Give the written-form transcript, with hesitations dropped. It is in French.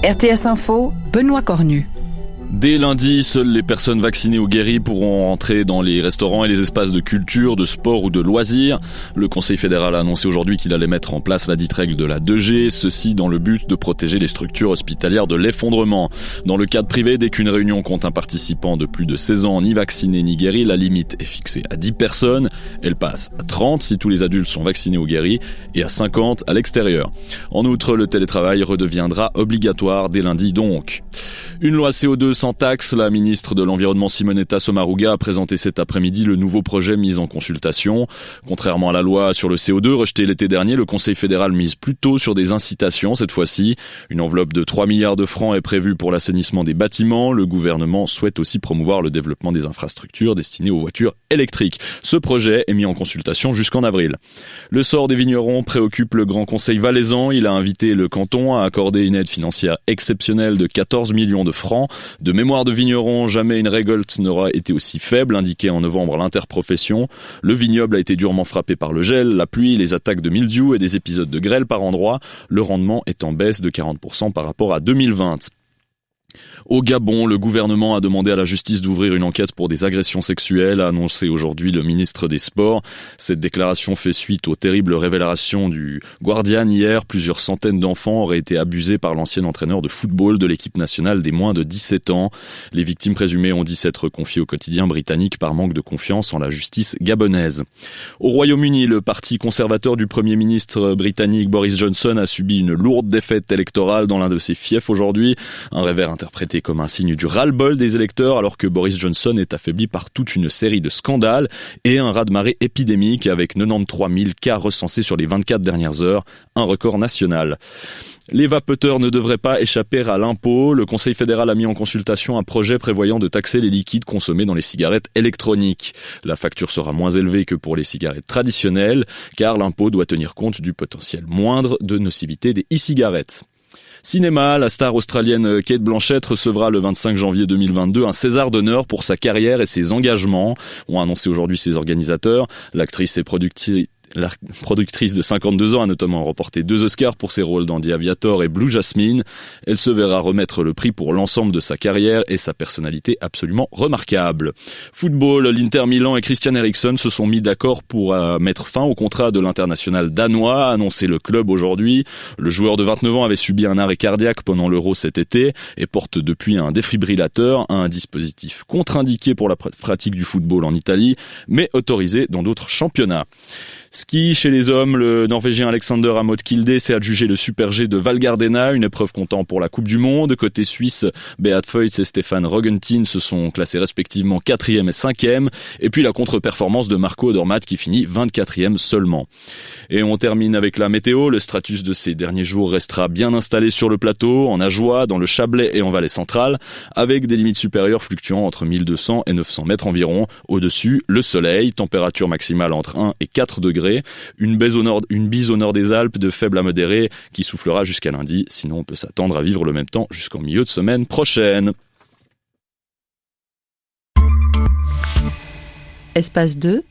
RTS Info, Benoît Cornu. Dès lundi, seules les personnes vaccinées ou guéries pourront entrer dans les restaurants et les espaces de culture, de sport ou de loisirs. Le Conseil fédéral a annoncé aujourd'hui qu'il allait mettre en place la dite règle de la 2G, ceci dans le but de protéger les structures hospitalières de l'effondrement. Dans le cadre privé, dès qu'une réunion compte un participant de plus de 16 ans, ni vacciné ni guéri, la limite est fixée à 10 personnes. Elle passe à 30 si tous les adultes sont vaccinés ou guéris et à 50 à l'extérieur. En outre, le télétravail redeviendra obligatoire dès lundi donc. Une loi CO2 sans taxe, la ministre de l'Environnement Simonetta Sommaruga a présenté cet après-midi le nouveau projet mis en consultation. Contrairement à la loi sur le CO2 rejetée l'été dernier, le Conseil fédéral mise plutôt sur des incitations cette fois-ci. Une enveloppe de 3 milliards de francs est prévue pour l'assainissement des bâtiments. Le gouvernement souhaite aussi promouvoir le développement des infrastructures destinées aux voitures électriques. Ce projet est mis en consultation jusqu'en avril. Le sort des vignerons préoccupe le Grand Conseil valaisan. Il a invité le canton à accorder une aide financière exceptionnelle de 14 millions de francs. De mémoire de vigneron, jamais une récolte n'aura été aussi faible, indiquait en novembre l'interprofession. Le vignoble a été durement frappé par le gel, la pluie, les attaques de mildiou et des épisodes de grêle par endroits. Le rendement est en baisse de 40% par rapport à 2020. Au Gabon, le gouvernement a demandé à la justice d'ouvrir une enquête pour des agressions sexuelles, a annoncé aujourd'hui le ministre des Sports. Cette déclaration fait suite aux terribles révélations du Guardian hier. Plusieurs centaines d'enfants auraient été abusés par l'ancien entraîneur de football de l'équipe nationale des moins de 17 ans. Les victimes présumées ont dit s'être confiées au quotidien britannique par manque de confiance en la justice gabonaise. Au Royaume-Uni, le parti conservateur du Premier ministre britannique Boris Johnson a subi une lourde défaite électorale dans l'un de ses fiefs aujourd'hui. Un revers interprété comme un signe du ras-le-bol des électeurs alors que Boris Johnson est affaibli par toute une série de scandales et un raz-de-marée épidémique avec 93 000 cas recensés sur les 24 dernières heures, un record national. Les vapoteurs ne devraient pas échapper à l'impôt. Le Conseil fédéral a mis en consultation un projet prévoyant de taxer les liquides consommés dans les cigarettes électroniques. La facture sera moins élevée que pour les cigarettes traditionnelles car l'impôt doit tenir compte du potentiel moindre de nocivité des e-cigarettes. Cinéma, la star australienne Cate Blanchett recevra le 25 janvier 2022 un César d'honneur pour sa carrière et ses engagements, ont annoncé aujourd'hui ses organisateurs. L'actrice et la productrice de 52 ans a notamment remporté 2 Oscars pour ses rôles dans The Aviator et Blue Jasmine. Elle se verra remettre le prix pour l'ensemble de sa carrière et sa personnalité absolument remarquable. Football, l'Inter Milan et Christian Eriksen se sont mis d'accord pour mettre fin au contrat de l'international danois, a annoncé le club aujourd'hui. Le joueur de 29 ans avait subi un arrêt cardiaque pendant l'Euro cet été et porte depuis un défibrillateur, un dispositif contre-indiqué pour la pratique du football en Italie, mais autorisé dans d'autres championnats. Ski, chez les hommes, le Norvégien Alexander Amod Kilde s'est adjugé le Super G de Val Gardena, une épreuve comptant pour la Coupe du Monde. Côté suisse, Beat Feuz et Stefan Rogentin se sont classés respectivement 4e et 5e. Et puis la contre-performance de Marco Odermatt qui finit 24e seulement. Et on termine avec la météo. Le stratus de ces derniers jours restera bien installé sur le plateau, en Ajoie, dans le Chablais et en Vallée centrale, avec des limites supérieures fluctuant entre 1200 et 900 mètres environ. Au-dessus, le soleil, température maximale entre 1 et 4 degrés. Une bise au nord des Alpes de faible à modérée qui soufflera jusqu'à lundi. Sinon, on peut s'attendre à vivre le même temps jusqu'en milieu de semaine prochaine. Espace 2,